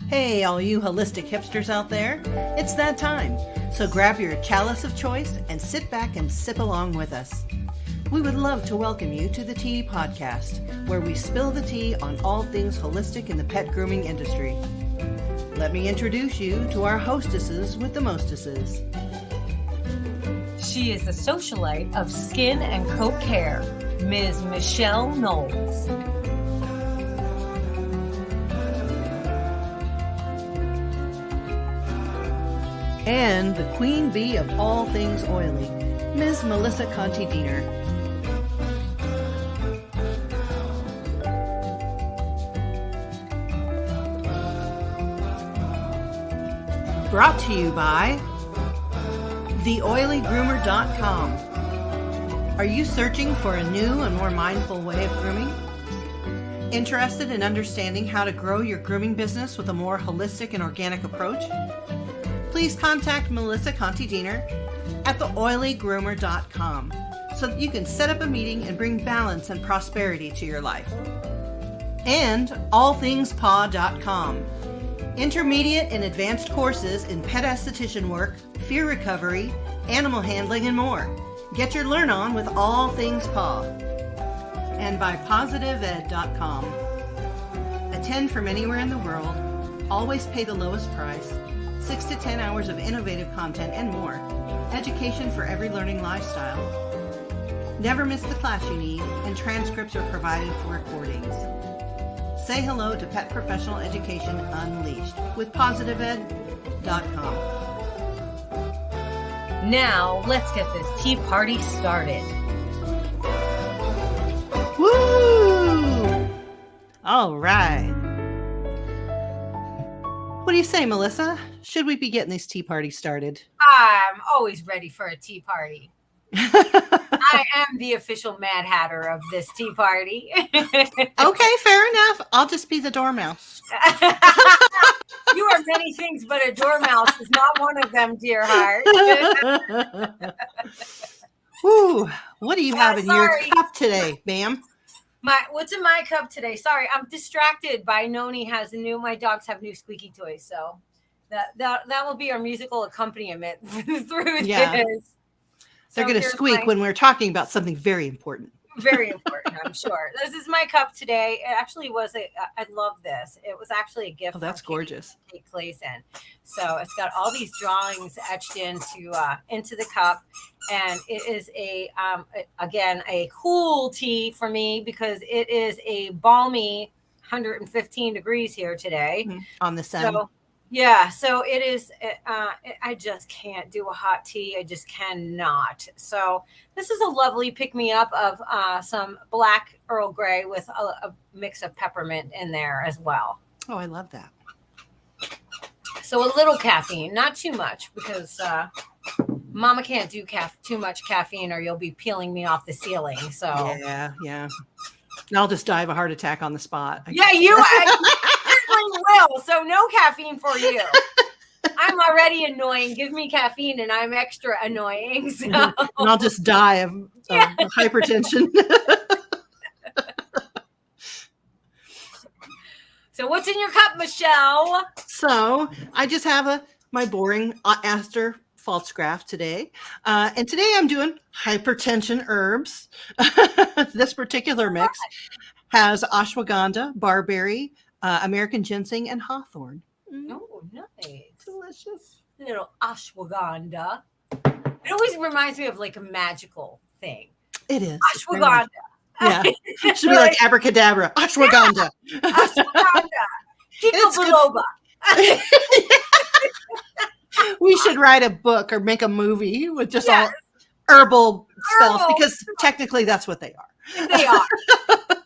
Hey, all you holistic hipsters out there, it's that time. So grab your chalice of choice and sit back and sip along with us. We would love to welcome you to the Tea Podcast, where we spill the tea on all things holistic in the pet grooming industry. Let me introduce you to our hostesses with the mostesses. She is the socialite of skin and coat care, Ms. Michelle Knowles. And the queen bee of all things oily, Ms. Melissa Conti-Diener. Brought to you by TheOilyGroomer.com. Are you searching for a new and more mindful way of grooming? Interested in understanding how to grow your grooming business with a more holistic and organic approach? Please contact Melissa Conti-Diener at TheOilyGroomer.com so that you can set up a meeting and bring balance and prosperity to your life. And AllThingsPaw.com. Intermediate and advanced courses in pet esthetician work, fear recovery, animal handling, and more. Get your learn on with All Things Paw. And by PositiveEd.com. Attend from anywhere in the world. Always pay the lowest price. 6 to 10 hours of innovative content and more. Education for every learning lifestyle. Never miss the class you need, and transcripts are provided for recordings. Say hello to Pet Professional Education Unleashed with PositiveEd.com. Now, let's get this tea party started. Woo! All right. What do you say, Melissa? Should we be getting this tea party started? I'm always ready for a tea party. I am the official Mad Hatter of this tea party. Okay, fair enough. I'll just be the dormouse. You are many things, but a dormouse is not one of them, dear heart. Woo, what do you have in your Sorry. cup today, ma'am? What's in my cup today? Sorry, I'm distracted by Noni has my dogs have new squeaky toys, so that will be our musical accompaniment through this. They're So going to here's squeak when we're talking about something very important. Very important, I'm sure. This is my cup today. It actually was I love this. It was actually a gift. Oh, that's gorgeous. Kate Clayson. So it's got all these drawings etched into the cup, and it is again a cool tea for me because it is a balmy 115 degrees here today On the sun. So, yeah, so it is. I just can't do a hot tea. I just cannot. So this is a lovely pick me up of some black Earl Grey with a mix of peppermint in there as well. Oh, I love that. So a little caffeine, not too much, because Mama can't do too much caffeine, or you'll be peeling me off the ceiling. So Yeah. And I'll just die of a heart attack on the spot. yeah, you certainly will. So no caffeine for you. I'm already annoying. Give me caffeine and I'm extra annoying. So. And I'll just die of hypertension. So what's in your cup, Michelle? So I just have my boring Aster Pfalzgraff today. And today I'm doing hypertension herbs. This particular mix has ashwagandha, barberry, American ginseng, and hawthorn. Oh, nice. Delicious. Little ashwagandha. It always reminds me of like a magical thing. It is. Ashwagandha. Yeah. It should be like abracadabra. Ashwagandha. Ashwagandha. Kiko biloba. We should write a book or make a movie with just all herbal spells, because technically that's what they are. They are.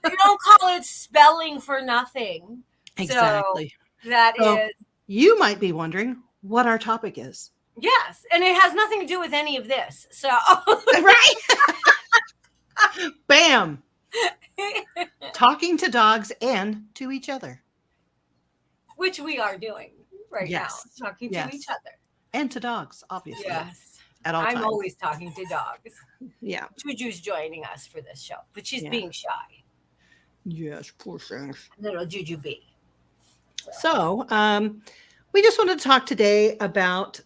They don't call it spelling for nothing. Exactly. So that is. You might be wondering what our topic is. Yes, and it has nothing to do with any of this. So Right? Bam. Talking to dogs and to each other. Which we are doing right now. Talking to each other. And to dogs, obviously. Yes. At all I'm times. always talking to dogs. Yeah. Juju's joining us for this show, but she's being shy. Yes, poor things. Little Juju B. So, we just wanted to talk today about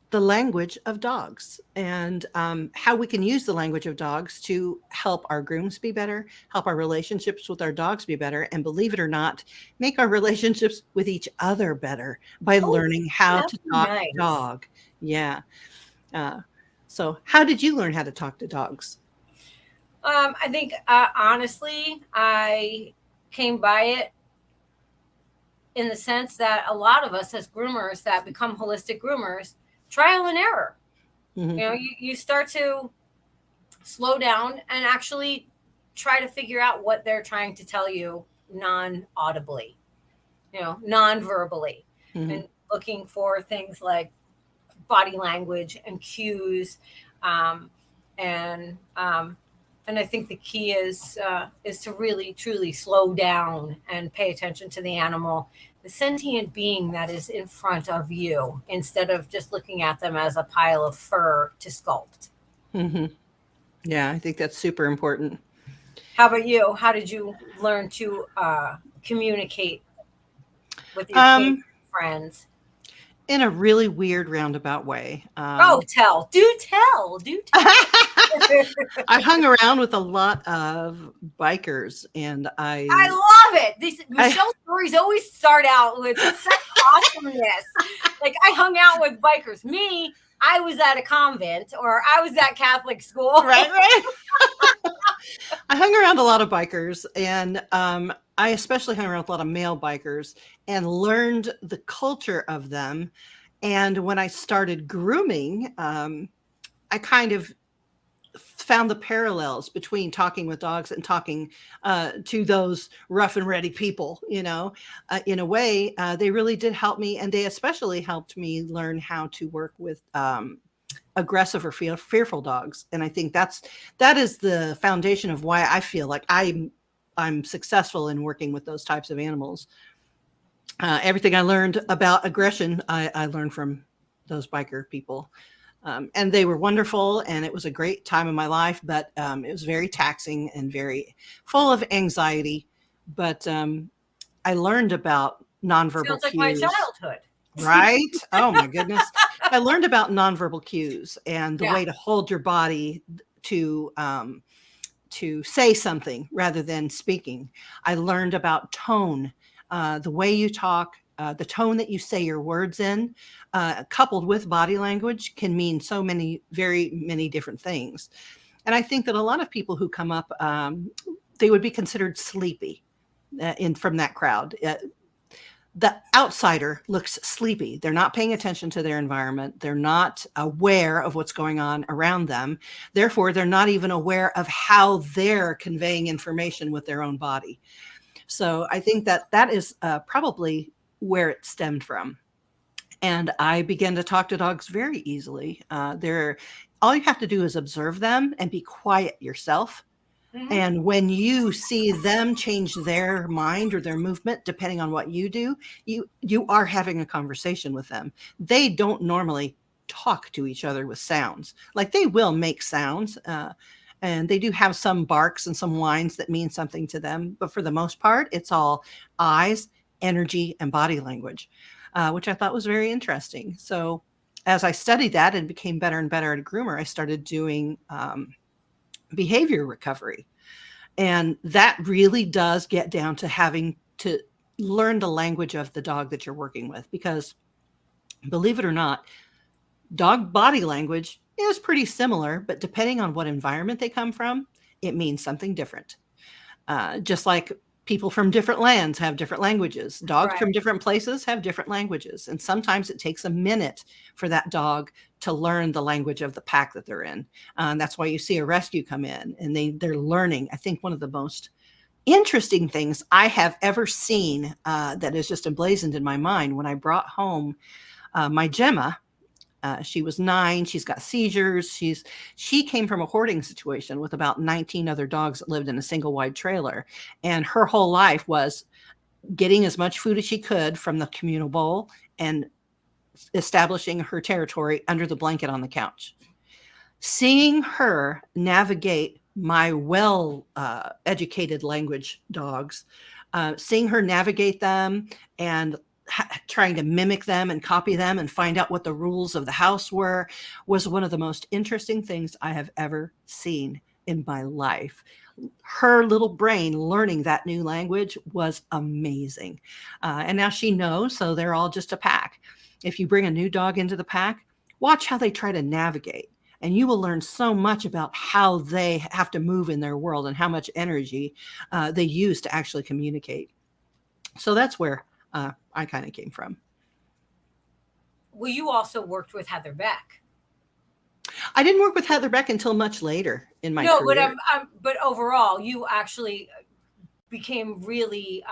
the language of dogs and how we can use the language of dogs to help our grooms be better, help our relationships with our dogs be better, and believe it or not, make our relationships with each other better by Oh, learning how that'd to be talk nice. dog. Yeah. Uh, so, how did you learn how to talk to dogs? I think honestly, I came by it in the sense that a lot of us as groomers that become holistic groomers, trial and error. Hmm. You start to slow down and actually try to figure out what they're trying to tell you non-audibly, non-verbally, Hmm. and looking for things like body language and cues, um, and and I think the key is to really truly slow down and pay attention to the animal, the sentient being that is in front of you, instead of just looking at them as a pile of fur to sculpt. Hmm. Yeah, I think that's super important. How about you? How did you learn to communicate with your kids, Um, friends? in a really weird roundabout way. Oh, tell, do tell, do tell. I hung around with a lot of bikers, and I love it. These I Michelle stories always start out with such awesomeness. Like, I hung out with bikers. Me, I was at a convent or I was at Catholic school. right, right. I hung around a lot of bikers, and I especially hung around with a lot of male bikers and learned the culture of them. And when I started grooming, I kind of found the parallels between talking with dogs and talking to those rough and ready people. In a way, they really did help me, and they especially helped me learn how to work with aggressive or fearful dogs. And I think that is the foundation of why I feel like I'm successful in working with those types of animals. Everything I learned about aggression, I learned from those biker people. And they were wonderful, and it was a great time in my life, but it was very taxing and very full of anxiety. But I learned about nonverbal Sounds like my cues. childhood. Right? Oh my goodness. I learned about nonverbal cues and the Yeah. way to hold your body to say something rather than speaking. I learned about tone, the way you talk, the tone that you say your words in, coupled with body language, can mean so many, very many different things. And I think that a lot of people who come up, they would be considered sleepy in from that crowd. The outsider looks sleepy. They're not paying attention to their environment. They're not aware of what's going on around them. Therefore, they're not even aware of how they're conveying information with their own body. So I think that is probably where it stemmed from. And I began to talk to dogs very easily. They're all you have to do is observe them and be quiet yourself, Hmm. and when you see them change their mind or their movement, depending on what you do, you are having a conversation with them. They don't normally talk to each other with sounds. Like they will make sounds, and they do have some barks and some whines that mean something to them. But for the most part, it's all eyes, energy, and body language, which I thought was very interesting. So as I studied that and became better and better at a groomer, I started doing behavior recovery. And that really does get down to having to learn the language of the dog that you're working with, because believe it or not, dog body language is pretty similar, but depending on what environment they come from, it means something different. Just like people from different lands have different languages, dogs from Right. different places have different languages. And sometimes it takes a minute for that dog to learn the language of the pack that they're in. That's why you see a rescue come in and they're learning. I think one of the most interesting things I have ever seen that is just emblazoned in my mind when I brought home my Gemma. She was 9. She's got seizures. She came from a hoarding situation with about 19 other dogs that lived in a single wide trailer, and her whole life was getting as much food as she could from the communal bowl and establishing her territory under the blanket on the couch. Seeing her navigate my well educated language dogs, seeing her navigate them and trying to mimic them and copy them and find out what the rules of the house were was one of the most interesting things I have ever seen in my life. Her little brain learning that new language was amazing. And now she knows, so they're all just a pack. If you bring a new dog into the pack, watch how they try to navigate. And you will learn so much about how they have to move in their world and how much energy they use to actually communicate. So that's where I kind of came from. Well, you also worked with Heather Beck. I didn't work with Heather Beck until much later in my No, career. but overall, you actually became really.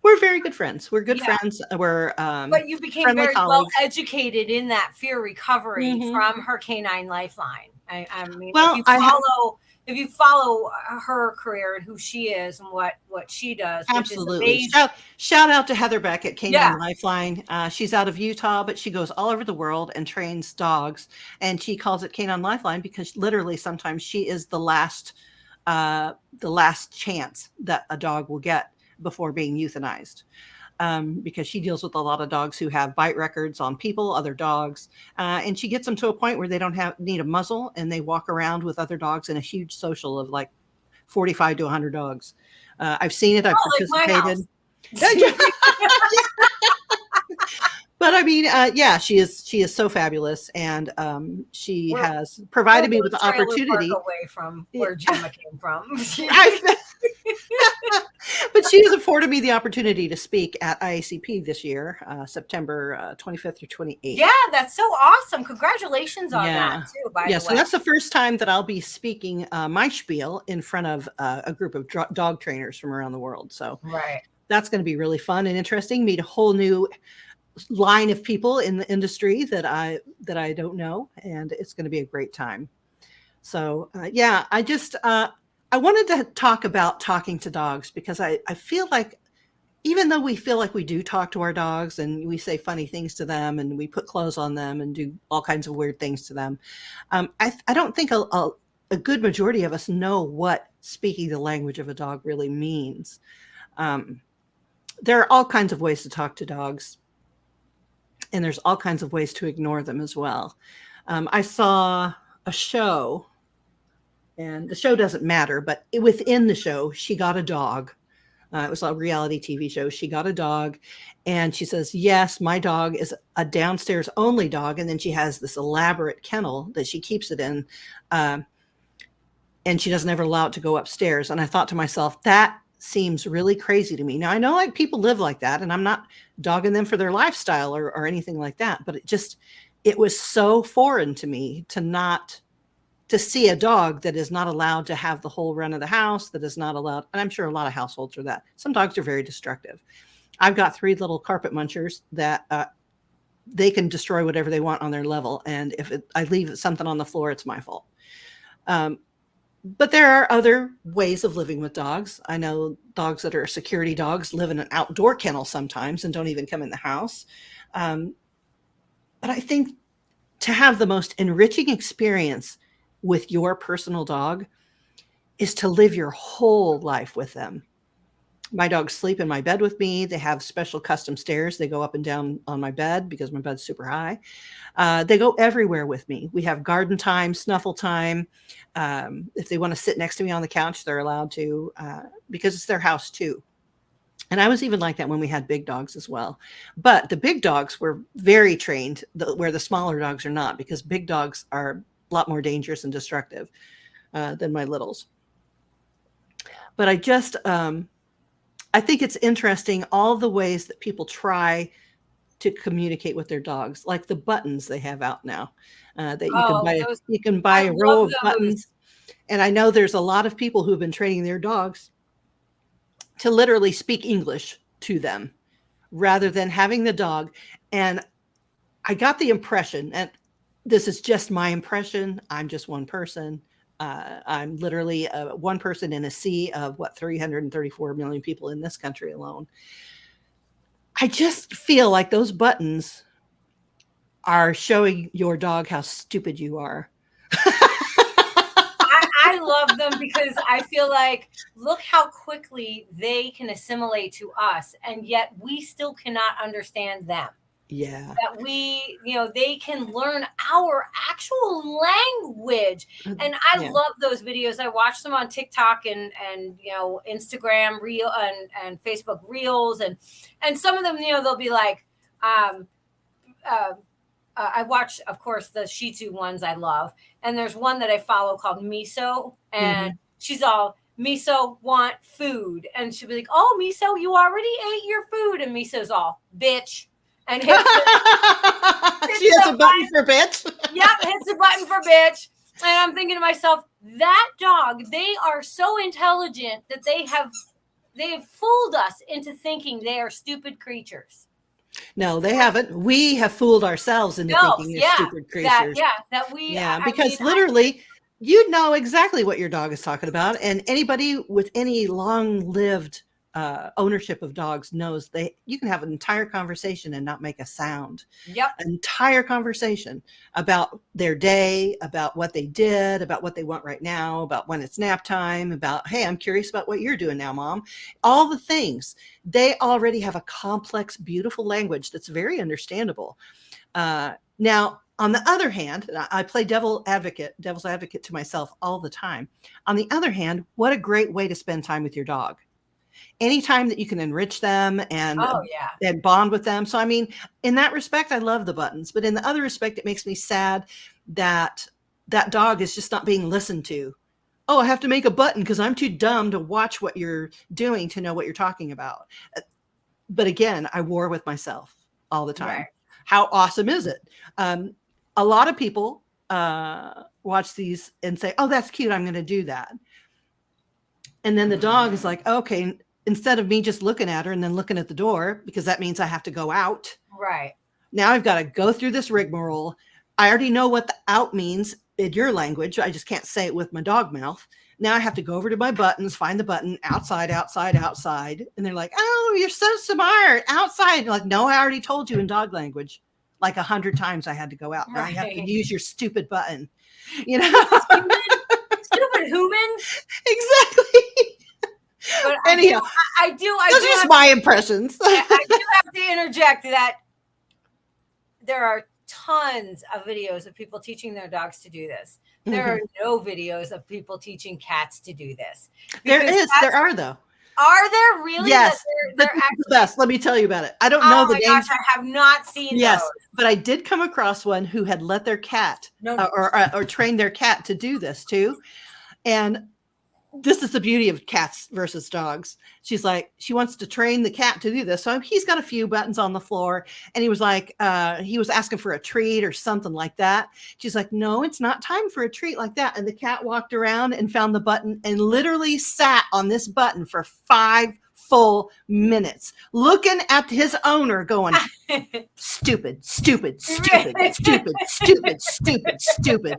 We're very good friends. We're good Yeah. friends. We're But you became friendly very well colleagues. educated in that fear recovery Mhm. from her Canine Lifeline. I mean, Well, if you follow her career and who she is and what she does, which is absolutely. amazing. Shout out to Heather Beck at Canine Yeah. Lifeline. She's out of Utah, but she goes all over the world and trains dogs. And she calls it Canine Lifeline because literally sometimes she is the last chance that a dog will get before being euthanized. Because she deals with a lot of dogs who have bite records on people, other dogs, and she gets them to a point where they don't need a muzzle, and they walk around with other dogs in a huge social of like 45 to 100 dogs. I've seen it. I've Like my participated. house. But I mean, yeah, she is so fabulous, and she has provided me with the Trailer park opportunity. away from where Gemma came from. But she has afforded me the opportunity to speak at IACP this year, September 25th through 28th. Yeah, that's so awesome. Congratulations on that too, by the way. So that's the first time that I'll be speaking my spiel in front of a group of dog trainers from around the world. So right. That's going to be really fun and interesting. Meet a whole new line of people in the industry that I don't know, and it's going to be a great time. So yeah, I wanted to talk about talking to dogs because I feel like even though we feel like we do talk to our dogs and we say funny things to them and we put clothes on them and do all kinds of weird things to them, I don't think a good majority of us know what speaking the language of a dog really means. There are all kinds of ways to talk to dogs, and there's all kinds of ways to ignore them as well. I saw a show, and the show doesn't matter, but within the show, she got a dog. It was a reality TV show. She got a dog, and she says, yes, my dog is a downstairs only dog. And then she has this elaborate kennel that she keeps it in, and she doesn't ever allow it to go upstairs. And I thought to myself, that seems really crazy to me. Now, I know like people live like that, and I'm not dogging them for their lifestyle or anything like that, but it was so foreign to me to see a dog that is not allowed to have the whole run of the house, that is not allowed. And I'm sure a lot of households are that. Some dogs are very destructive. I've got 3 little carpet munchers that they can destroy whatever they want on their level. And if I leave something on the floor, it's my fault. But there are other ways of living with dogs. I know dogs that are security dogs live in an outdoor kennel sometimes and don't even come in the house. But I think to have the most enriching experience with your personal dog is to live your whole life with them. My dogs sleep in my bed with me. They have special custom stairs. They go up and down on my bed because my bed's super high. They go everywhere with me. We have garden time, snuffle time. If they want to sit next to me on the couch, they're allowed to because it's their house too. And I was even like that when we had big dogs as well. But the big dogs were very trained where the smaller dogs are not, because big dogs are a lot more dangerous and destructive than my littles. But I think it's interesting all the ways that people try to communicate with their dogs, like the buttons they have out now that you can buy a row of buttons. And I know there's a lot of people who've been training their dogs to literally speak English to them rather than having the dog. And I got the impression, and this is just my impression, I'm just one person. I'm literally one person in a sea of 334 million people in this country alone. I just feel like those buttons are showing your dog how stupid you are. I love them because I feel like, look how quickly they can assimilate to us, and yet we still cannot understand them. Yeah. That we, they can learn our actual language. And I Yeah. love those videos. I watch them on TikTok and Instagram reel and Facebook reels. And some of them, they'll be like, I watch, of course, the Shih Tzu ones I love. And there's one that I follow called Miso. And she's all, Miso want food. And she'll be like, oh, Miso, you already ate your food. And Miso's all, bitch. And hits she has a button for bitch. Yep, hits the button for bitch. And I'm thinking to myself, that dog, they are so intelligent that they have fooled us into thinking they are stupid creatures. No, they haven't. We have fooled ourselves into thinking they're stupid creatures. Because literally, you know exactly what your dog is talking about. And anybody with any long-lived ownership of dogs knows you can have an entire conversation and not make a sound. Yep. An entire conversation about their day, about what they did, about what they want right now, about when it's nap time, about, hey, I'm curious about what you're doing now, Mom. All the things. They already have a complex, beautiful language that's very understandable. Now, on the other hand, I play devil's advocate to myself all the time. On the other hand, what a great way to spend time with your dog. Anytime that you can enrich them and bond with them. So, I mean, in that respect, I love the buttons. But in the other respect, it makes me sad that that dog is just not being listened to. Oh, I have to make a button because I'm too dumb to watch what you're doing to know what you're talking about. But again, I war with myself all the time. Right. How awesome is it? A lot of people watch these and say, oh, that's cute. I'm going to do that. And then the dog is like, okay, instead of me just looking at her and then looking at the door, because that means I have to go out. Right. Now I've got to go through this rigmarole. I already know what the out means in your language. I just can't say it with my dog mouth. Now I have to go over to my buttons, find the button, outside, outside, outside. And they're like, oh, you're so smart, outside. Like, no, I already told you in dog language. Like 100 times I had to go out. Now I have to use your stupid button. Stupid humans. Exactly. But anyhow, I do. Those are just my impressions. I do have to interject that there are tons of videos of people teaching their dogs to do this. There are no videos of people teaching cats to do this. There are though. Are there really? Yes, they're actually the best. Let me tell you about it. I don't know the names. Gosh, I have not seen those. But I did come across one who had let their cat or trained their cat to do this too. And this is the beauty of cats versus dogs. She's like, she wants to train the cat to do this. So he's got a few buttons on the floor and he was like, he was asking for a treat or something like that. She's like, no, it's not time for a treat like that. And the cat walked around and found the button and literally sat on this button for 5 full minutes, looking at his owner going, stupid, stupid, stupid, stupid, stupid, stupid, stupid.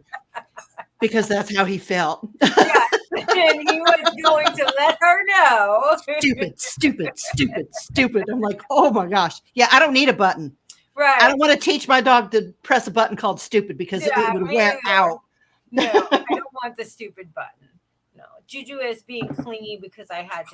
Because that's how he felt. And he was going to let her know. Stupid, stupid, stupid, stupid. I'm like, oh my gosh. Yeah, I don't need a button. Right. I don't want to teach my dog to press a button called stupid because it would wear out. No, I don't want the stupid button. No. Juju is being clingy because I had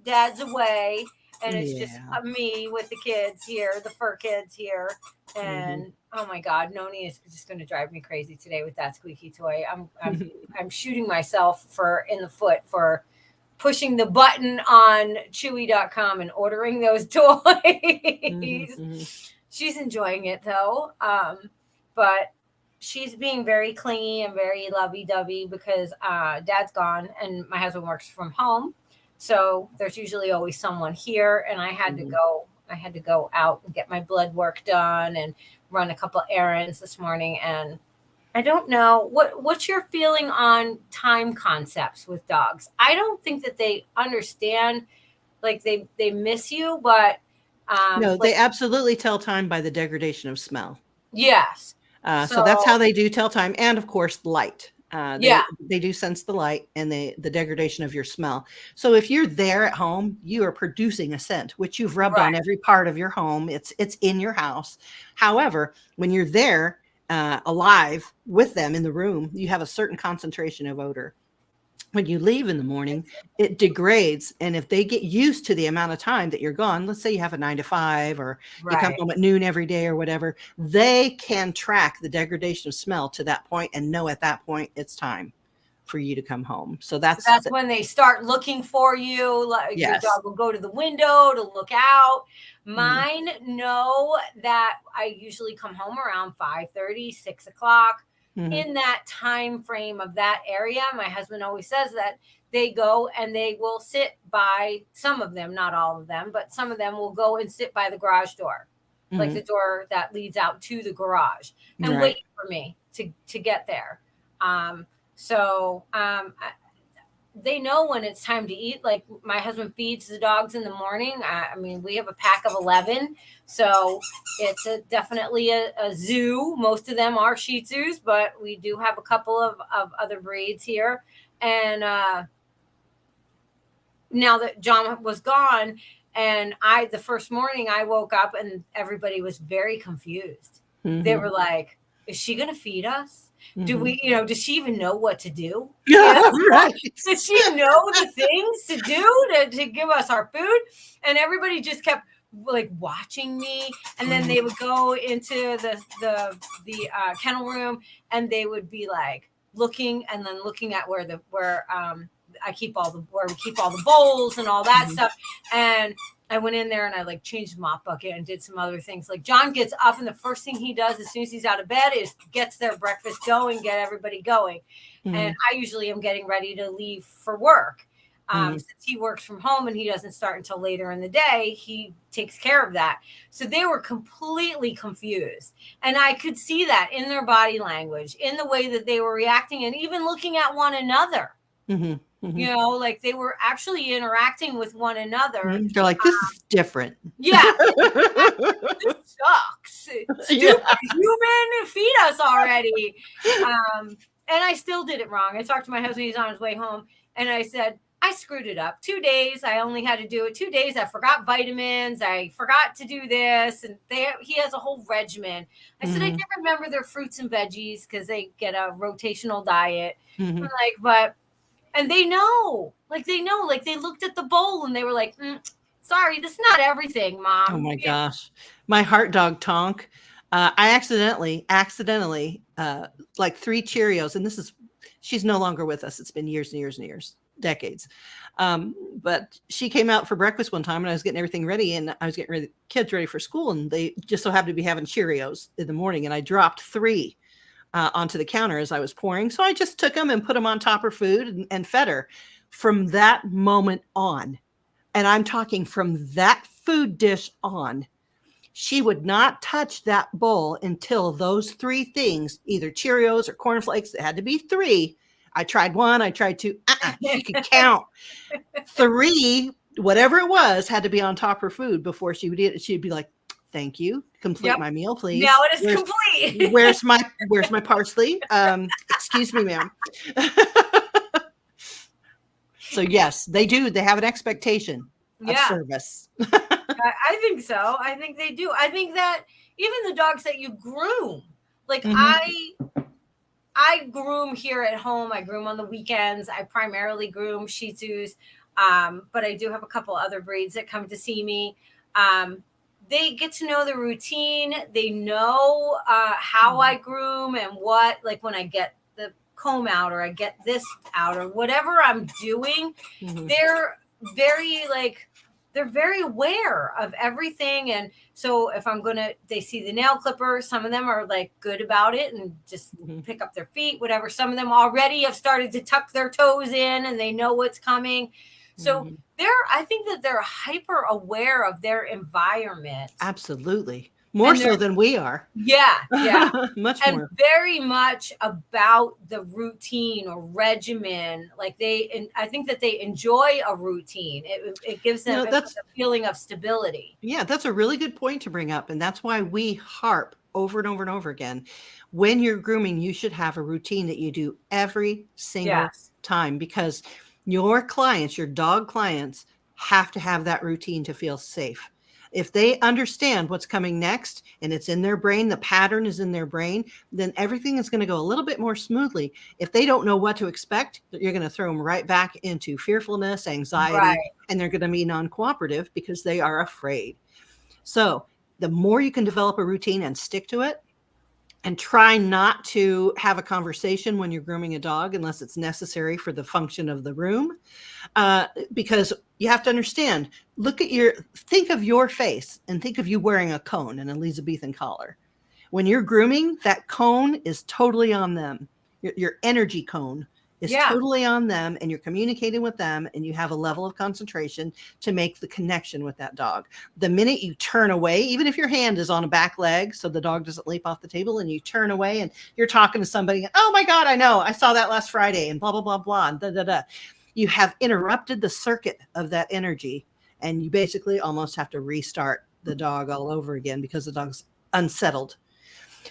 Dad's away. And it's just me with the kids here, the fur kids here. And oh my God, Noni is just going to drive me crazy today with that squeaky toy. I'm shooting myself in the foot for pushing the button on Chewy.com and ordering those toys. She's enjoying it though. But she's being very clingy and very lovey-dovey because Dad's gone and my husband works from home. So there's usually always someone here, and I had to go out and get my blood work done and run a couple errands this morning. And I don't know what's your feeling on time concepts with dogs. I don't think that they understand, like they miss you, but no, they absolutely tell time by the degradation of smell. Yes. So that's how they do tell time, and of course light. They do sense the light and the degradation of your smell. So if you're there at home, you are producing a scent, which you've rubbed on every part of your home. It's in your house. However, when you're there alive with them in the room, you have a certain concentration of odor. When you leave in the morning, it degrades. And if they get used to the amount of time that you're gone, let's say you have a 9 to 5, or you come Right. home at noon every day or whatever, they can track the degradation of smell to that point and know at that point it's time for you to come home. So So that's when they start looking for you. Like your yes. dog will go to the window to look out. Mhm. Mine know that I usually come home around 5:30, 6 o'clock. Mhm. In that time frame of that area. My husband always says that they go and they will sit by, some of them, not all of them, but some of them will go and sit by the garage door, like the Mhm. door that leads out to the garage, and Right. wait for me to get there. They know when it's time to eat. Like my husband feeds the dogs in the morning. I mean, we have a pack of 11, so it's definitely a zoo. Most of them are Shih Tzus, but we do have a couple of other breeds here. And now that John was gone, and the first morning I woke up and everybody was very confused. They Mhm. were like, is she going to feed us? Do Mhm. we, does she even know what to do? Yeah, right. Does she know the things to do to give us our food? And everybody just kept like watching me. And then they would go into the kennel room, and they would be like looking, and then looking at where we keep all the bowls and all that Mhm. stuff. And I went in there and I like changed the mop bucket and did some other things. Like John gets up, and the first thing he does as soon as he's out of bed is gets their breakfast going, get everybody going. And I usually am getting ready to leave for work. Since he works from home and he doesn't start until later in the day, he takes care of that. So they were completely confused. And I could see that in their body language, in the way that they were reacting, and even looking at one another. Mhm. Mhm. Like they were actually interacting with one another. They're like, this is different. Yeah. This sucks. Yeah. Stupid human, feed us already. And I still did it wrong. I talked to my husband, he's on his way home, and I said, I screwed it up. 2 days, I only had to do it 2 days. I forgot vitamins. I forgot to do this. And he has a whole regimen. I said, I did remember their fruits and veggies because they get a rotational diet. I'm like, and they know, like they looked at the bowl and they were like, sorry, this is not everything, Mom. Oh my gosh. My heart dog Tonk. I accidentally, like 3 Cheerios, and she's no longer with us. It's been years and years and years, decades. But she came out for breakfast one time, and I was getting everything ready, and I was getting the kids ready for school, and they just so happened to be having Cheerios in the morning, and I dropped 3 onto the counter as I was pouring. So I just took them and put them on top of her food and fed her. From that moment on, and I'm talking from that food dish on, she would not touch that bowl until those 3 things, either Cheerios or cornflakes, it had to be 3. I tried 1, I tried 2. She could count. 3, whatever it was, had to be on top of her food before she would eat it. She'd be like, thank you. Complete my meal, please. Now it is complete. Where's my parsley? Excuse me, ma'am. So yes, they do. They have an expectation of service. I think so. I think they do. I think that even the dogs that you groom, like I groom here at home. I groom on the weekends. I primarily groom Shih Tzus, but I do have a couple other breeds that come to see me. They get to know the routine. They know how I groom and what, like when I get the comb out or I get this out or whatever I'm doing, they're very aware of everything. And so if they see the nail clipper, some of them are like good about it and just pick up their feet, whatever. Some of them already have started to tuck their toes in and they know what's coming. So I think that they're hyper aware of their environment. Absolutely. More so than we are. Yeah. Much and more. very much about the routine or regimen. Like I think that they enjoy a routine. It gives them a feeling of stability. Yeah, that's a really good point to bring up. And that's why we harp over and over and over again. When you're grooming, you should have a routine that you do every single time, because your clients, your dog clients, have to have that routine to feel safe. If they understand what's coming next and it's in their brain, the pattern is in their brain, then everything is going to go a little bit more smoothly. If they don't know what to expect, you're going to throw them right back into fearfulness, anxiety, Right. and they're going to be non-cooperative because they are afraid. So the more you can develop a routine and stick to it, and try not to have a conversation when you're grooming a dog unless it's necessary for the function of the room. Because you have to understand, think of your face and think of you wearing a cone, an Elizabethan collar. When you're grooming, that cone is totally on them. Your energy cone is Yeah. totally on them, and you're communicating with them, and you have a level of concentration to make the connection with that dog. The minute you turn away, even if your hand is on a back leg so the dog doesn't leap off the table, and you turn away and you're talking to somebody, oh my God, I know, I saw that last Friday, and blah, blah, blah, blah, and da, da, da. You have interrupted the circuit of that energy, and you basically almost have to restart the dog all over again because the dog's unsettled.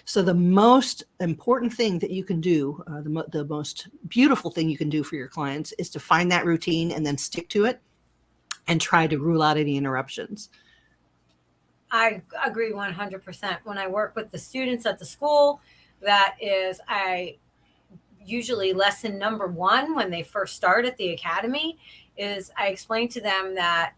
So the most important thing that you can do, the most beautiful thing you can do for your clients is to find that routine and then stick to it and try to rule out any interruptions. I agree 100%. When I work with the students at the school, that is, I usually lesson number one when they first start at the academy is I explain to them that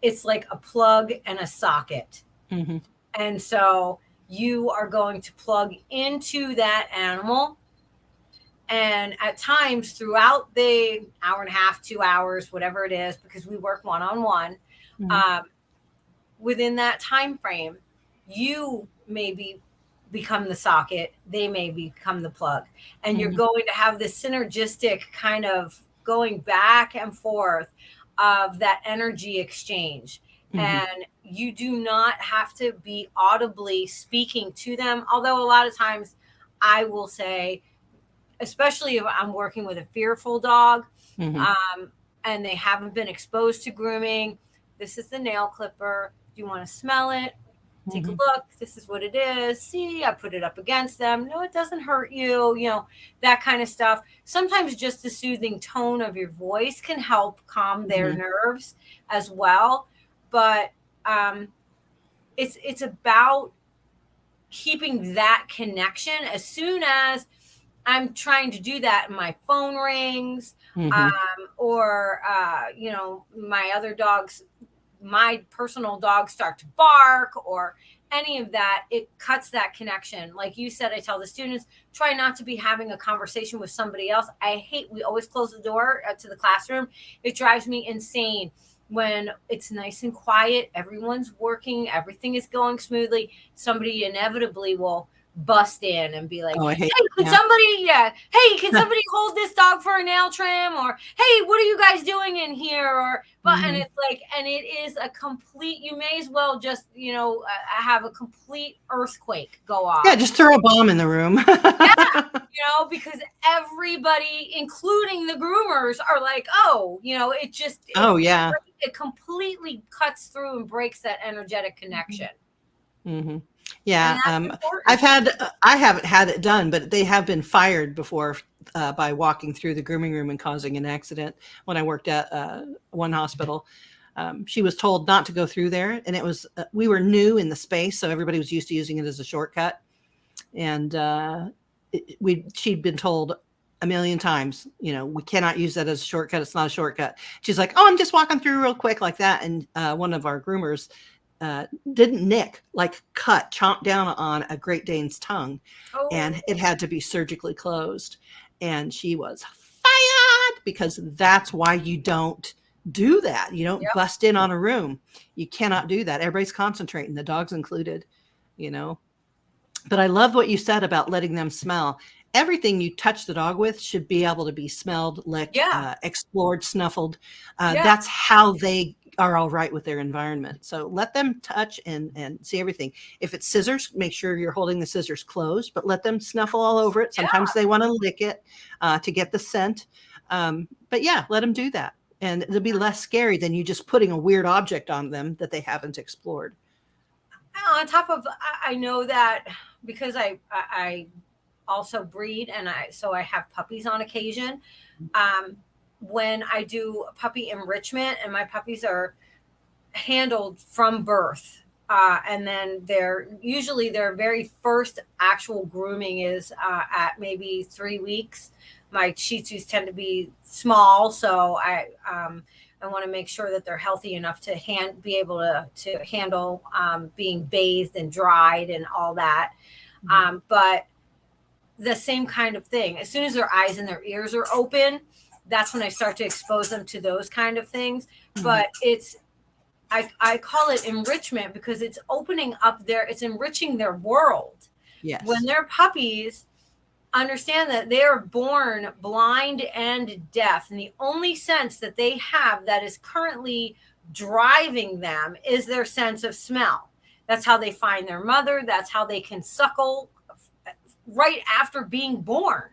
it's like a plug and a socket. Mm-hmm. And so you are going to plug into that animal. And at times throughout the hour and a half, 2 hours, whatever it is, because we work one-on-one, within that time frame, you maybe become the socket, they may become the plug. And you're going to have this synergistic kind of going back and forth of that energy exchange. And you do not have to be audibly speaking to them. Although a lot of times I will say, especially if I'm working with a fearful dog, and they haven't been exposed to grooming, this is the nail clipper. Do you want to smell it? Take a look. This is what it is. See, I put it up against them. No, it doesn't hurt you. You know, that kind of stuff. Sometimes just the soothing tone of your voice can help calm their nerves as well. But it's about keeping that connection. As soon as I'm trying to do that, my phone rings, or you know, my other dogs, my personal dogs start to bark or any of that, it cuts that connection. Like you said, I tell the students, try not to be having a conversation with somebody else. We always close the door to the classroom. It drives me insane when it's nice and quiet, everyone's working, everything is going smoothly. Somebody inevitably will bust in and be like, hey, can somebody hold this dog for a nail trim? Or, hey, what are you guys doing in here? Or, and it's like, and it is a complete, you may as well just, you know, have a complete earthquake go off. Yeah, just throw a bomb in the room. You know, because everybody, including the groomers, are like, oh, you know, it completely cuts through and breaks that energetic connection. Yeah, I haven't had it done, but they have been fired before by walking through the grooming room and causing an accident. When I worked at one hospital, she was told not to go through there, and it was we were new in the space, so everybody was used to using it as a shortcut, and she'd been told a million times, you know, we cannot use that as a shortcut. It's not a shortcut. She's like, oh, I'm just walking through real quick like that, and one of our groomers didn't nick, like chomp down on a Great Dane's tongue, and it had to be surgically closed. And she was fired because that's why you don't do that. You don't bust in on a room. You cannot do that. Everybody's concentrating, the dogs included, you know. But I love what you said about letting them smell. Everything you touch the dog with should be able to be smelled, licked, explored, snuffled. That's how they are all right with their environment. So let them touch and see everything. If it's scissors, make sure you're holding the scissors closed, but let them snuffle all over it. Sometimes they want to lick it to get the scent. But yeah, let them do that. And it'll be less scary than you just putting a weird object on them that they haven't explored. On top of, I know that because I also breed, and I have puppies on occasion. When I do puppy enrichment and my puppies handled from birth. And then their very first actual grooming is at maybe 3 weeks. My Shih Tzus tend to be small, so I want to make sure that they're healthy enough to be able to handle being bathed and dried and all that. But the same kind of thing. As soon as their eyes and their ears are open, that's when I start to expose them to those kind of things. But I call it enrichment because it's opening up it's enriching their world. Yes. When they're puppies, understand that they are born blind and deaf. And the only sense that they have that is currently driving them is their sense of smell. That's how they find their mother. That's how they can suckle right after being born.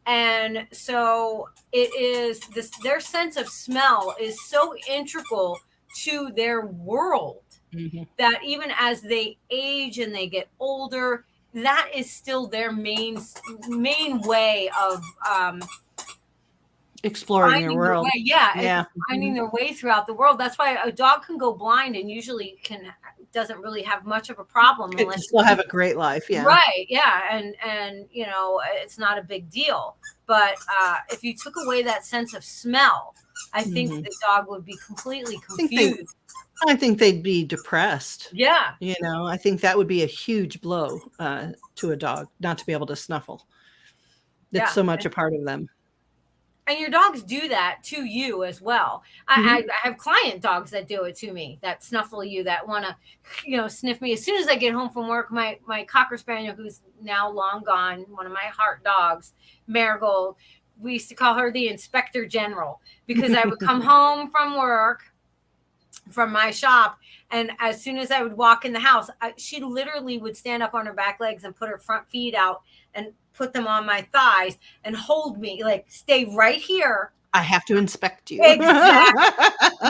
And so it is their sense of smell is so integral to their world that even as they age and they get older, that is still their main way of exploring their world. Finding their way throughout the world. That's why a dog can go blind and usually doesn't really have much of a problem unless it still have a great life. Right. Yeah. And you know, it's not a big deal. But if you took away that sense of smell, I think the dog would be completely confused. I think they'd be depressed. Yeah. You know, I think that would be a huge blow to a dog, not to be able to snuffle. That's so much a part of them. And your dogs do that to you as well. I have client dogs that do it to me, that snuffle you, that want to, you know, sniff me. As soon as I get home from work, my Cocker Spaniel, who's now long gone, one of my heart dogs, Marigold, we used to call her the Inspector General because I would come home from work, from my shop, and as soon as I would walk in the house, she literally would stand up on her back legs and put her front feet out and put them on my thighs and hold me, like, stay right here. I have to inspect you. Exactly.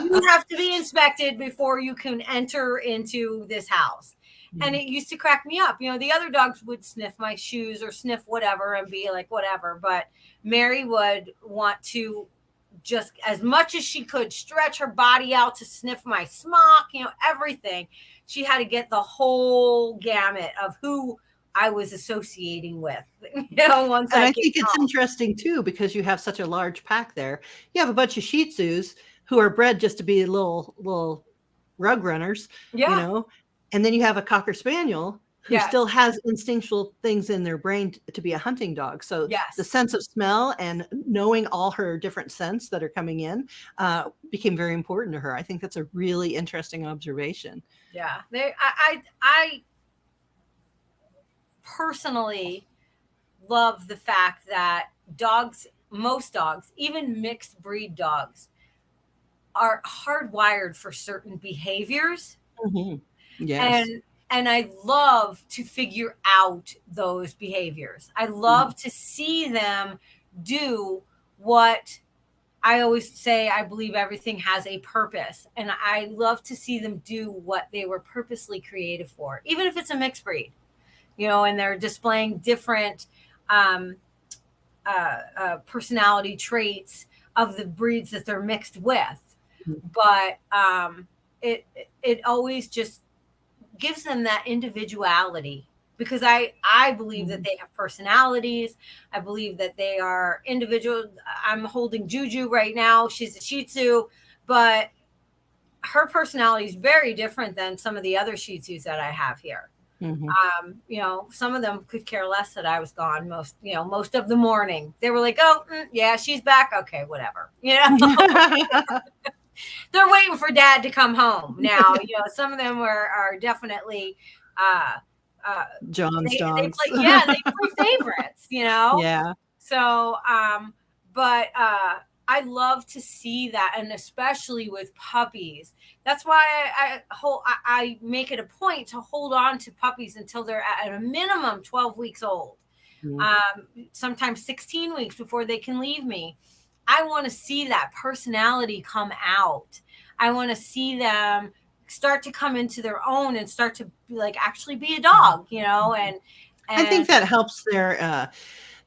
You have to be inspected before you can enter into this house. And it used to crack me up. You know, the other dogs would sniff my shoes or sniff whatever and be like, whatever. But Mary would want to just, as much as she could, stretch her body out to sniff my smock, you know, everything. She had to get the whole gamut of who I was associating with, you know, and I think it's interesting too, because you have such a large pack there. You have a bunch of Shih Tzus who are bred just to be little rug runners, you know, and then you have a Cocker Spaniel who still has instinctual things in their brain to be a hunting dog. So the sense of smell and knowing all her different scents that are coming in became very important to her. I think that's a really interesting observation. Yeah. I personally love the fact that most dogs, even mixed breed dogs, are hardwired for certain behaviors. Yes. And I love to figure out those behaviors. I love to see them do what I always say. I believe everything has a purpose, and I love to see them do what they were purposely created for, even if it's a mixed breed, you know, and they're displaying different personality traits of the breeds that they're mixed with. But it always just gives them that individuality, because I believe that they have personalities. I believe that they are individual. I'm holding Juju right now. She's a Shih Tzu, but her personality is very different than some of the other Shih Tzus that I have here. You know, some of them could care less that I was gone most of the morning. They were like, oh, yeah, she's back. Okay, whatever. You know, they're waiting for dad to come home now. You know, some of them are definitely John's dogs. They play favorites, you know? Yeah. So, but I love to see that, and especially with puppies. That's why I make it a point to hold on to puppies until they're at a minimum 12 weeks old. Sometimes 16 weeks before they can leave me. I want to see that personality come out. I want to see them start to come into their own and start to actually be a dog, you know, and I think that helps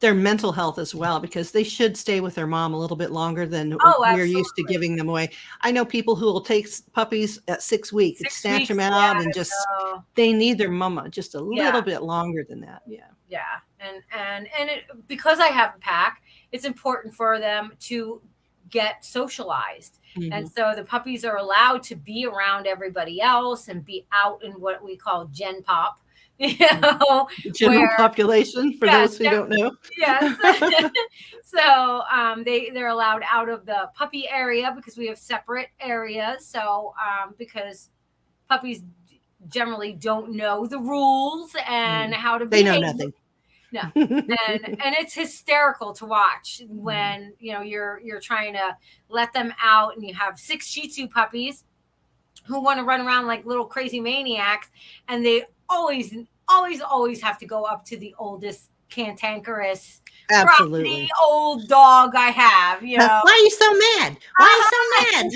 their mental health as well, because they should stay with their mom a little bit longer than Oh, we're used to absolutely. giving them away. I know people who will take puppies at 6 weeks and 6 snatch them weeks, out and just yeah, they need their mama just a yeah, little bit longer than that. Yeah. yeah. And it, because I have a pack, it's important for them to get socialized. And Mhm. so the puppies are allowed to be around everybody else and be out in what we call Gen Pop, you know, The general where population, for yes, those who don't know. yes. So they're allowed out of the puppy area because we have separate areas. So because puppies generally don't know the rules and Mhm. how to They know behave. nothing. No. And it's hysterical to watch when you're trying to let them out and you have 6 Shih Tzu puppies who want to run around like little crazy maniacs, and they always have to go up to the oldest cantankerous crotchety Absolutely. old dog I have, you know. Why are you so mad? Why are you so mad?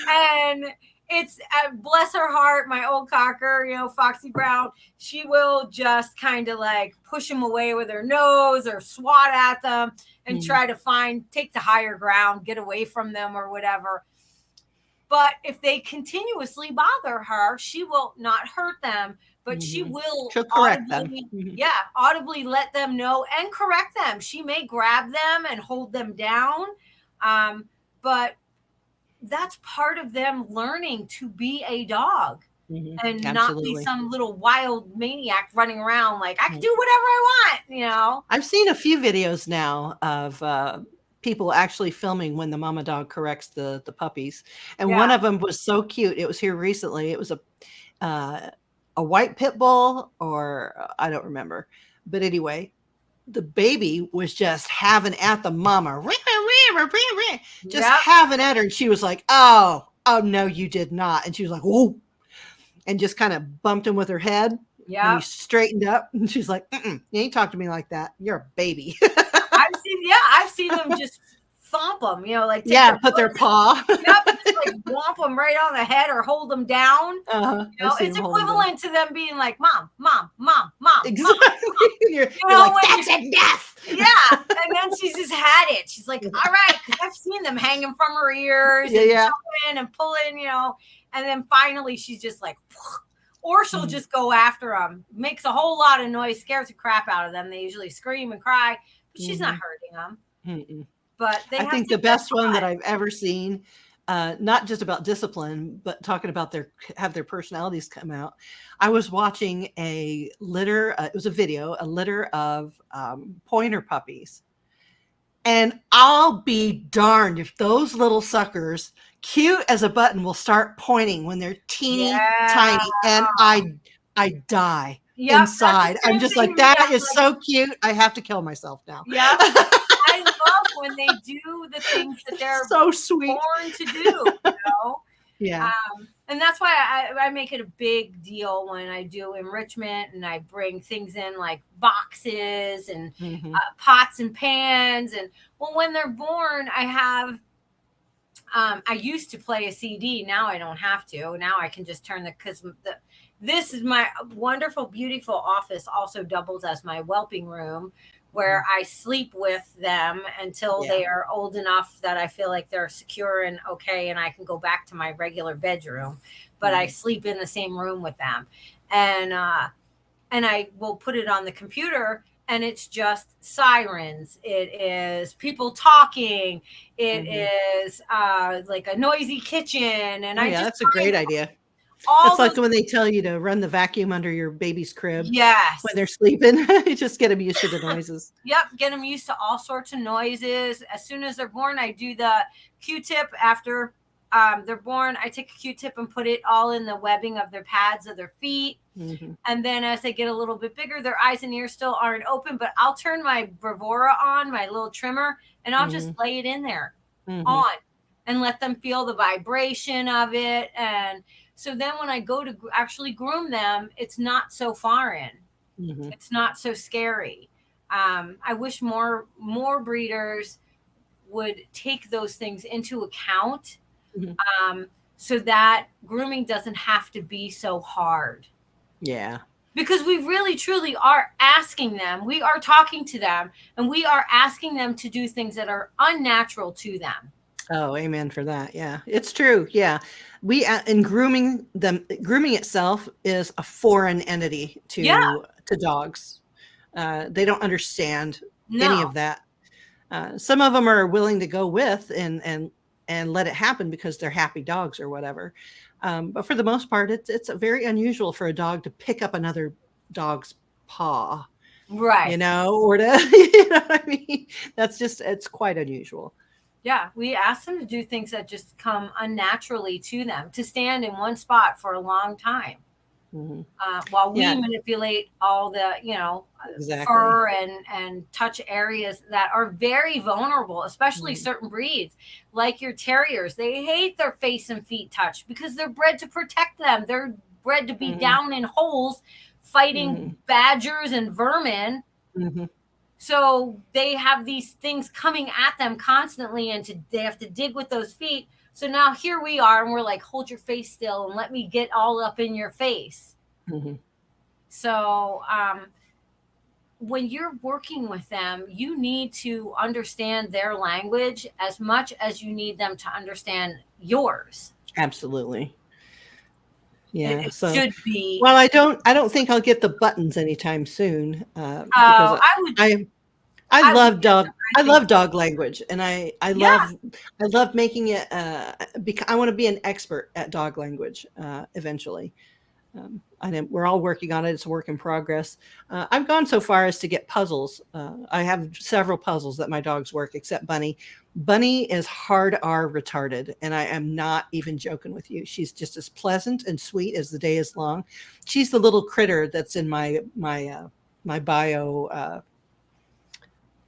And it's bless her heart, my old cocker, Foxy Brown, she will just kind of like push them away with her nose or swat at them and Mhm. try to take the higher ground, get away from them or whatever. But if they continuously bother her, she will not hurt them, but she Mhm. will She'll correct them. audibly let them know and correct them. She may grab them and hold them down, but that's part of them learning to be a dog Mhm. and not be Absolutely. some little wild maniac running around like I can Mm. do whatever I want. I've seen a few videos now of people actually filming when the mama dog corrects the puppies, and Yeah. one of them was so cute. It was here recently. It was a white pit bull, or I don't remember, but anyway, the baby was just having at the mama, just Yep. having at her, and she was like, "Oh no, you did not," and she was like, "Whoa," and just kind of bumped him with her head. And he Yep. straightened up, and she's like, "You ain't talk to me like that. You're a baby." I've seen them just thump them, like take Yeah, their put their foot. paw. Yep, just like whomp them right on the head or hold them down. I've seen It's him hold him down. equivalent to them being like, "Mom, mom, mom, mom, mom." Exactly. You're like, When "That's enough." yeah, and then she's just had it. She's like, "All right," because I've seen them hanging from her ears and Yeah. jumping and pulling, and then finally she's just like, or she'll Mhm. just go after them, makes a whole lot of noise, scares the crap out of them. They usually scream and cry, but she's not Mhm. hurting them. Mm-mm. But they I have think to the get best one that taught. I've ever seen, not just about discipline, but talking about have their personalities come out. I was watching a litter. It was a video, a litter of pointer puppies, and I'll be darned if those little suckers, cute as a button, will start pointing when they're teeny Yeah. tiny, and I die Yep. That's the inside. I'm same just thing like, to me. that I'm is like, so cute. I have to kill myself now. yep. I love when they do the things that they're So sweet. born to do. Yeah. And that's why I make it a big deal when I do enrichment and I bring things in like boxes and Mhm. pots and pans. And well, when they're born, I used to play a CD. Now I don't have to. Now I can just turn this is my wonderful, beautiful office also doubles as my whelping room where I sleep with them until Yeah. they are old enough that I feel like they're secure and okay and I can go back to my regular bedroom. But I sleep in the same room with them. And I will put it on the computer and it's just sirens. It is people talking. It is like a noisy kitchen. And Oh, I yeah, just that's a great find idea. all That's like those. when they tell you to run the vacuum under your baby's crib Yes. when they're sleeping. You just get them used to the noises. Yep. Get them used to all sorts of noises. As soon as they're born, I do the Q-tip after they're born. I take a Q-tip and put it all in the webbing of their pads of their feet. Mhm. And then as they get a little bit bigger, their eyes and ears still aren't open, but I'll turn my Bravura on, my little trimmer, and I'll just lay it in there on and let them feel the vibration of it. And so then when I go to actually groom them, it's not so foreign. Mhm. It's not so scary. I wish more breeders would take those things into account Mhm. so that grooming doesn't have to be so hard. Yeah. because we really truly are asking them, we are talking to them, and we are asking them to do things that are unnatural to them. Oh, amen for that. Yeah, it's true. Yeah. We in grooming itself is a foreign entity Yeah, to dogs. They don't understand no, any of that. Some of them are willing to go with and let it happen because they're happy dogs or whatever. But for the most part, it's very unusual for a dog to pick up another dog's paw, right. or to, you know what I mean? It's quite unusual. Yeah, we ask them to do things that just come unnaturally to them, to stand in one spot for a long time, Hmm. while we Yeah, manipulate all the, exactly. fur and touch areas that are very vulnerable, especially Mhm. certain breeds, like your terriers. They hate their face and feet touched because they're bred to protect them. They're bred to be Mhm. down in holes fighting Mhm. badgers and vermin. Mhm. So they have these things coming at them constantly, and they have to dig with those feet. So now here we are, and we're like, hold your face still and let me get all up in your face. Mhm. So when you're working with them, you need to understand their language as much as you need them to understand yours. Absolutely. Yeah. It So, should be. well, I don't think I'll get the buttons anytime soon, because I would. I I would get them. I I think. love dog language, and Yeah. I love making it. I want to be an expert at dog language eventually. We're all working on it. It's a work in progress. I've gone so far as to get puzzles. I have several puzzles that my dogs work, except Bunny. Bunny is hard R retarded, and I am not even joking with you. She's just as pleasant and sweet as the day is long. She's the little critter that's in my bio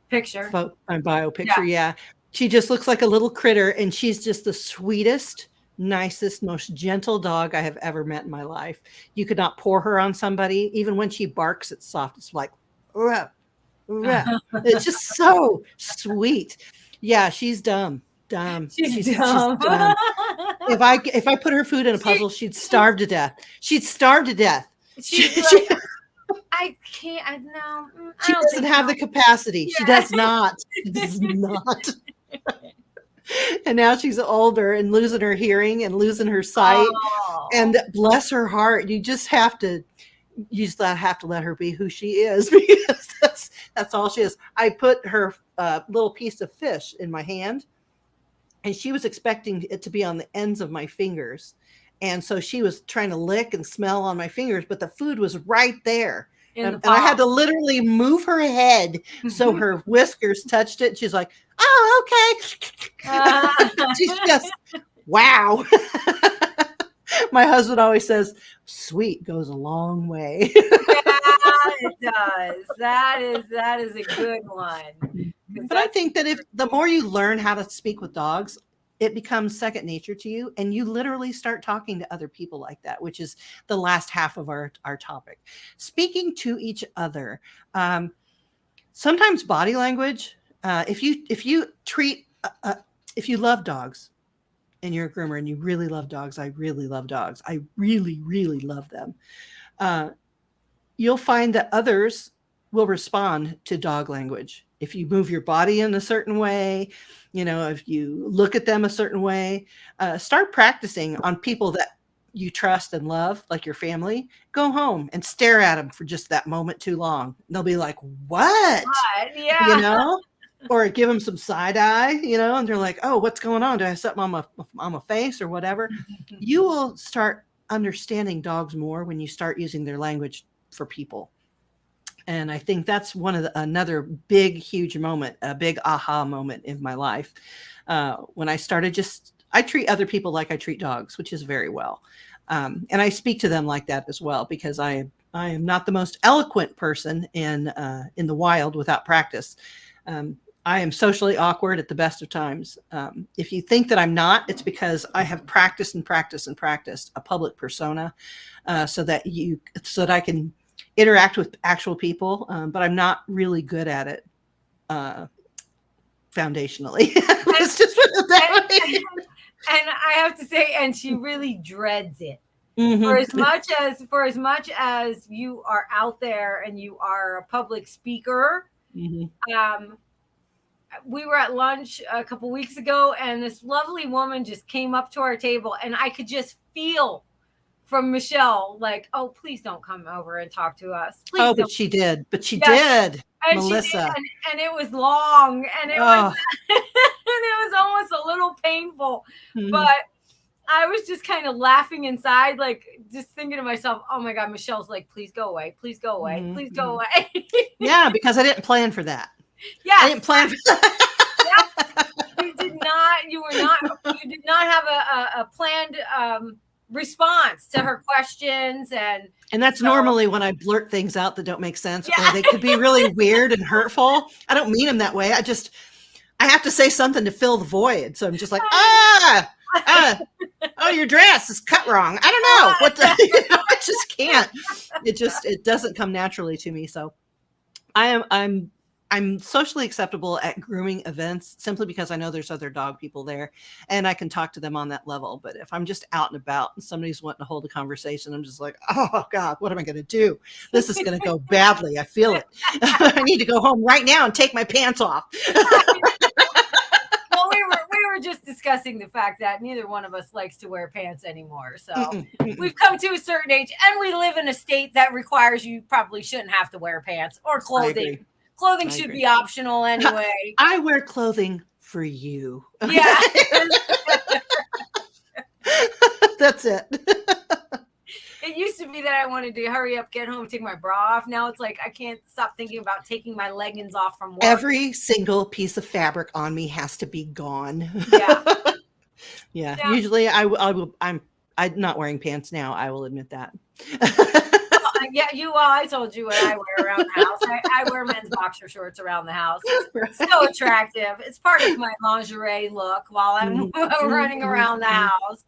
Picture. my bio Yeah. picture. Yeah, she just looks like a little critter, and she's just the sweetest, nicest, most gentle dog I have ever met in my life. You could not pour her on somebody. Even when she barks, it's soft. It's like, ruh, ruh. It's just so sweet. Yeah, she's dumb, dumb. She's She's dumb. dumb. If I put her food in a she, puzzle, she'd starve to death. She'd starve to death. she'd be She, like, I can't. I no. I she don't doesn't think have so. the capacity. She Yeah. does not. She does not. And now she's older and losing her hearing and losing her sight. Oh. And bless her heart, you just have to let her be who she is, because that's all she is. I put her little piece of fish in my hand, and she was expecting it to be on the ends of my fingers. And so she was trying to lick and smell on my fingers, but the food was right there. In the And I had palm. to literally move her head so her whiskers touched it. She's like, oh, okay. She's just, wow. My husband always says, sweet goes a long way. Yeah, it does. That is a good one. 'Cause But I that's think that if the more you learn how to speak with dogs, it becomes second nature to you, and you literally start talking to other people like that, which is the last half of our topic. Speaking to each other. Um, Sometimes body language, if you treat if you love dogs and you're a groomer and you really love dogs, I really love dogs. I really, really love them. Uh, you'll find that others will respond to dog language. If you move your body in a certain way, if you look at them a certain way, start practicing on people that you trust and love, like your family. Go home and stare at them for just that moment too long. They'll be like, what? hot. You Yeah. know? Or give them some side eye, and they're like, oh, what's going on? Do I have something on my face or whatever? You will start understanding dogs more when you start using their language for people. And I think that's another big, huge moment, a big aha moment in my life. When I treat other people like I treat dogs, which is very well. And I speak to them like that as well, because I am not the most eloquent person in the wild without practice. I am socially awkward at the best of times. If you think that I'm not, it's because I have practiced and practiced and practiced a public persona, so that I can interact with actual people, but I'm not really good at it foundationally. Let's just put it that way. And I have to say, and she really dreads it. For as Mhm. much as you are out there and you are a public speaker, Mhm. um, we were at lunch a couple weeks ago, and this lovely woman just came up to our table, and I could just feel from Michelle, like, "Oh, please don't come over and talk to us. Please Oh, but don't." she did. But she Yes, did, and she did, Melissa. and it was long, and it was Oh. and it was almost a little painful, Mhm. but I was just kind of laughing inside, like just thinking to myself, "Oh my God, Michelle's like, please go away, please go away, Mhm. please go Mhm. away." Yeah, because I didn't plan for that. I Yes, didn't plan for that. you did not. You were not. You did not have a planned response to her questions, and And that's so normally when I blurt things out that don't make sense, or yeah. they could be really weird and hurtful. I don't mean them that way. I have to say something to fill the void. So I'm just like, ah, oh, your dress is cut wrong. I don't know what the, I just can't. It doesn't come naturally to me. So I'm socially acceptable at grooming events simply because I know there's other dog people there and I can talk to them on that level. But if I'm just out and about and somebody's wanting to hold a conversation, I'm just like, oh God, what am I going to do? This is going to go badly. I feel it. I need to go home right now and take my pants off. Well, we were just discussing the fact that neither one of us likes to wear pants anymore. So Mm-mm, mm-mm. we've come to a certain age, and we live in a state that requires you probably shouldn't have to wear pants or I clothing. agree. Clothing I should agree. be optional anyway. I wear clothing for you. Okay? Yeah. That's it. It used to be that I wanted to hurry up, get home, take my bra off. Now it's like I can't stop thinking about taking my leggings off from work. Every single piece of fabric on me has to be gone. Yeah. Yeah. Yeah. Usually I'm not wearing pants now. I will admit that. Yeah, I told you what I wear around the house. I wear men's boxer shorts around the house. It's so attractive. It's part of my lingerie look while I'm running around the house.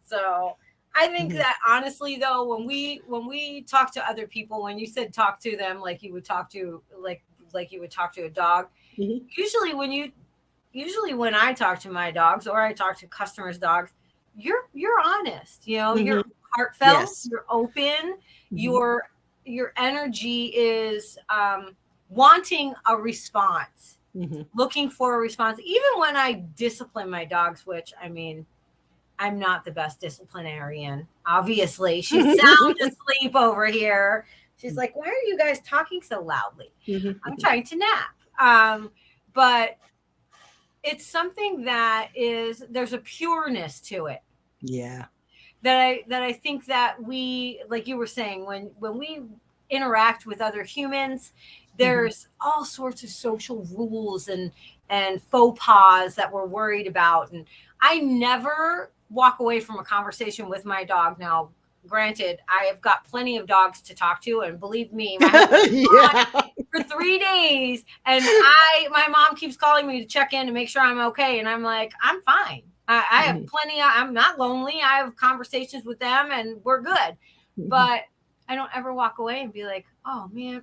So I think that honestly, though, when we talk to other people, when you said talk to them like you would talk to like you would talk to a dog, Mhm. usually when I talk to my dogs or I talk to customers' dogs, you're honest. You know, you're heartfelt. Yes. You're open. Mhm. Your energy is wanting a response, Mhm. looking for a response. Even when I discipline my dogs, which I mean, I'm not the best disciplinarian. Obviously, she's sound asleep over here. She's like, "Why are you guys talking so loudly?" I'm trying to nap. But it's something that there's a pureness to it. Yeah. That I think that we, like you were saying, when we interact with other humans, there's all sorts of social rules and faux pas that we're worried about. And I never walk away from a conversation with my dog. Now, granted, I have got plenty of dogs to talk to, and believe me, my husband's gone for 3 days, and my mom keeps calling me to check in to make sure I'm okay, and I'm like, I'm fine. I have plenty. I'm not lonely. I have conversations with them, and we're good. But I don't ever walk away and be like, "Oh man,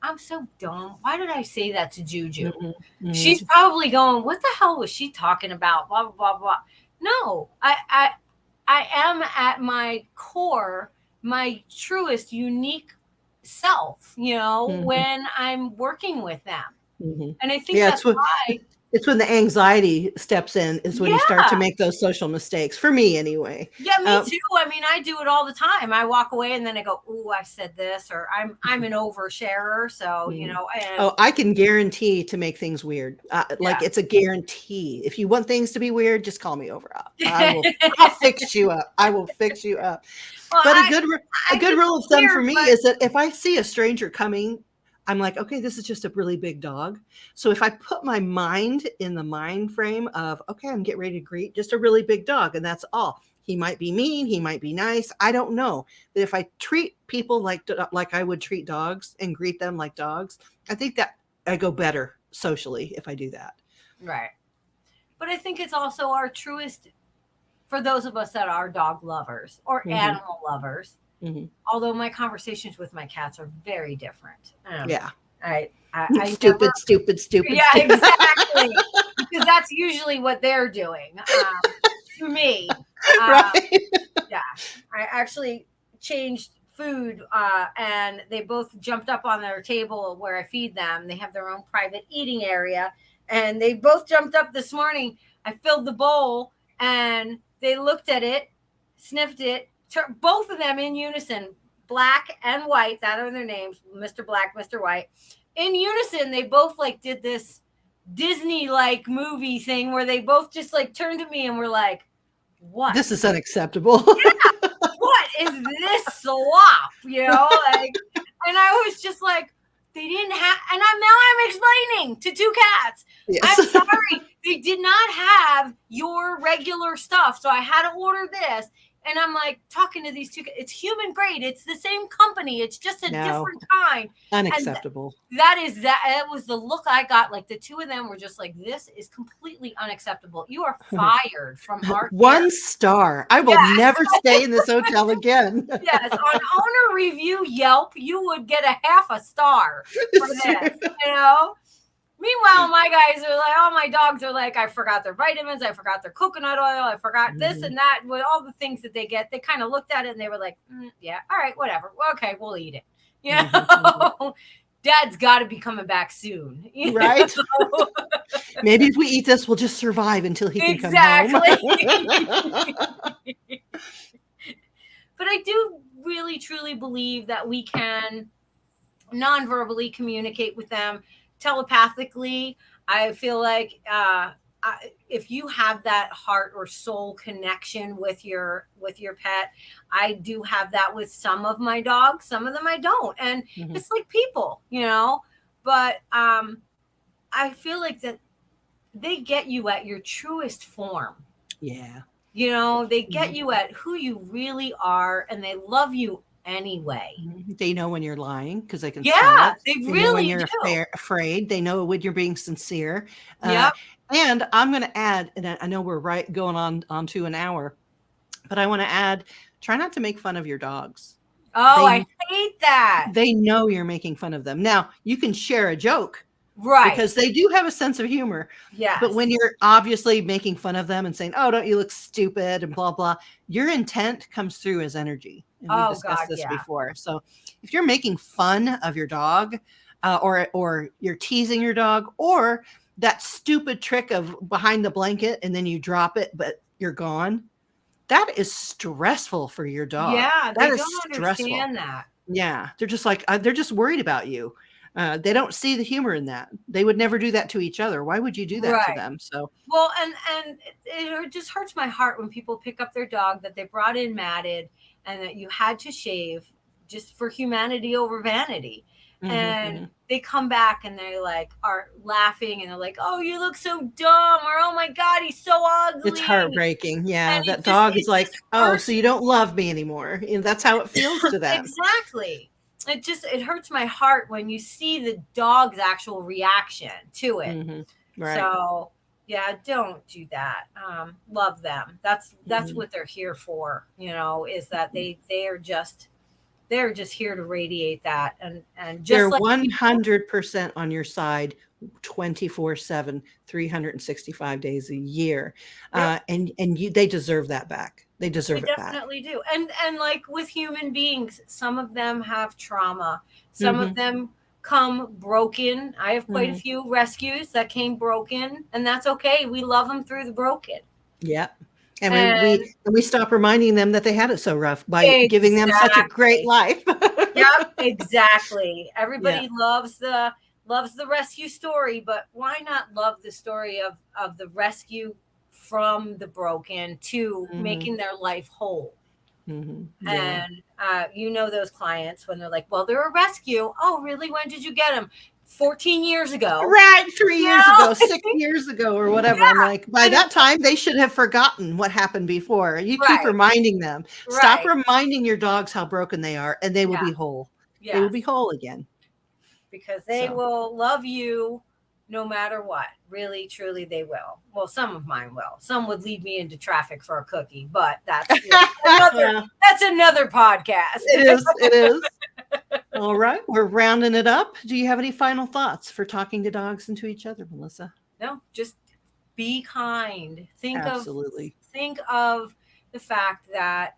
I'm so dumb? Why did I say that to Juju?" She's probably going, "What the hell was she talking about?" Blah blah blah blah. No, I am at my core, my truest, unique self. You know, when I'm working with them, and I think that's why. It's when the anxiety steps in is when you start to make those social mistakes, for me anyway. Yeah, me too. I mean, I do it all the time. I walk away and then I go, "Ooh, I said this," or I'm an oversharer, so you know. And I can guarantee to make things weird. Like it's a guarantee. If you want things to be weird, just call me over. I'll fix you up. I will fix you up. Well, but a good rule of thumb for me is that if I see a stranger coming, I'm like, okay, this is just a really big dog. So if I put my mind in the mind frame of, okay, I'm getting ready to greet just a really big dog, and that's all. He might be mean, he might be nice. I don't know. But if I treat people like I would treat dogs and greet them like dogs, I think that I go better socially if I do that. Right. But I think it's also our truest for those of us that are dog lovers or animal lovers. Although my conversations with my cats are very different. Yeah. I stupid. Yeah, exactly. Because that's usually what they're doing to me. Right. Yeah, I actually changed food, and they both jumped up on their table where I feed them. They have their own private eating area, and they both jumped up this morning. I filled the bowl, and they looked at it, sniffed it, both of them in unison, Black and White. That are their names, Mr. Black, Mr. White. In unison, they both like did this Disney like movie thing where they both just like turned to me and were like, "What? This is unacceptable." What is this slop?" You know, like, and I was just like, they didn't have, and I'm explaining to two cats. Yes. I'm sorry, they did not have your regular stuff, so I had to order this. And I'm like talking to these two. It's human grade. It's the same company. It's just a different kind. Unacceptable. It was the look I got. Like the two of them were just like, "This is completely unacceptable. You are fired from our 1 star. I will never stay in this hotel again. Yes, on owner review Yelp, you would get a half a star for this. You know. Meanwhile, my guys are like, all my dogs are like, I forgot their vitamins, I forgot their coconut oil, I forgot this and that, with all the things that they get. They kind of looked at it and they were like, yeah, all right, whatever. Okay, we'll eat it. You know, Dad's got to be coming back soon. Right? Maybe if we eat this, we'll just survive until he can come home. But I do really, truly believe that we can non-verbally communicate with them. Telepathically, I feel like if you have that heart or soul connection with your pet, I do have that with some of my dogs. Some of them I don't, and it's like people, you know. But I feel like that they get you at your truest form. Yeah, you know, they get you at who you really are, and they love you anyway. They know when you're lying because they can. Yeah, they know really when you're do. afraid. They know when you're being sincere. Yep. And I'm going to add, and I know we're going on to an hour, but I want to add: try not to make fun of your dogs. Oh, I hate that. They know you're making fun of them. Now you can share a joke. Right. Because they do have a sense of humor. Yeah. But when you're obviously making fun of them and saying, "Oh, don't you look stupid?" and blah, blah, your intent comes through as energy. And we discussed this before. So if you're making fun of your dog or you're teasing your dog, or that stupid trick of behind the blanket and then you drop it, but you're gone, that is stressful for your dog. Yeah, that they is don't stressful. understand that. Yeah. They're just like, they're just worried about you. They don't see the humor in that. They would never do that to each other. Why would you do that to them? So well, and it just hurts my heart when people pick up their dog that they brought in matted and that you had to shave just for humanity over vanity. And they come back and they like are laughing and they're like, "Oh, you look so dumb," or "Oh my God, he's so ugly." It's heartbreaking. Yeah, and that dog is like, "Oh, so you don't love me anymore." And that's how it feels to them. Exactly. It hurts my heart when you see the dog's actual reaction to it. Right. So yeah, don't do that. Love them. That's what they're here for, you know, is that they're just here to radiate that and just they're like 100% on your side 24/7, 365 days a year. And they deserve that back. They deserve it back. They definitely do. And like with human beings, some of them have trauma. Some of them come broken. I have quite a few rescues that came broken, and that's okay. We love them through the broken. Yeah. And we stop reminding them that they had it so rough by giving them such a great life. Yep, exactly. Everybody loves the rescue story, but why not love the story of the rescue from the broken to making their life whole? And you know those clients when they're like, "Well, they're a rescue." "Oh, really? When did you get them?" 14 years ago. Right. 3 years ago, 6 years ago, or whatever. I'm like, by that time, they should have forgotten what happened before. You keep reminding them. Stop reminding your dogs how broken they are, and they will be whole. They will be whole again. Because they will love you no matter what. Really, truly, they will. Well, some of mine will. Some would lead me into traffic for a cookie, but that's another podcast. It is. All right. We're rounding it up. Do you have any final thoughts for talking to dogs and to each other, Melissa? No, just be kind. Think Absolutely. of the fact that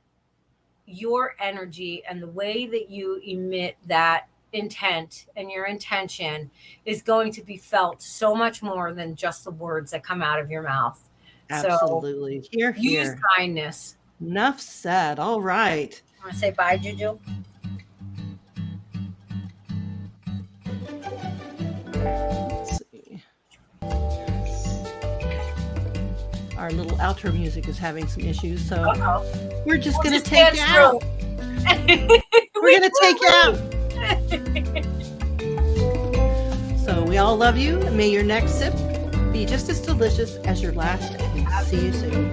your energy and the way that you emit that intent and your intention is going to be felt so much more than just the words that come out of your mouth. Absolutely. Here, So use here. kindness. Enough said. All right. Want to say bye, Juju? Let's see. Our little outro music is having some issues, so Uh-oh. we're just We'll going to just take dance you out. We're going to take you out. So we all love you, and may your next sip be just as delicious as your last. And see you soon.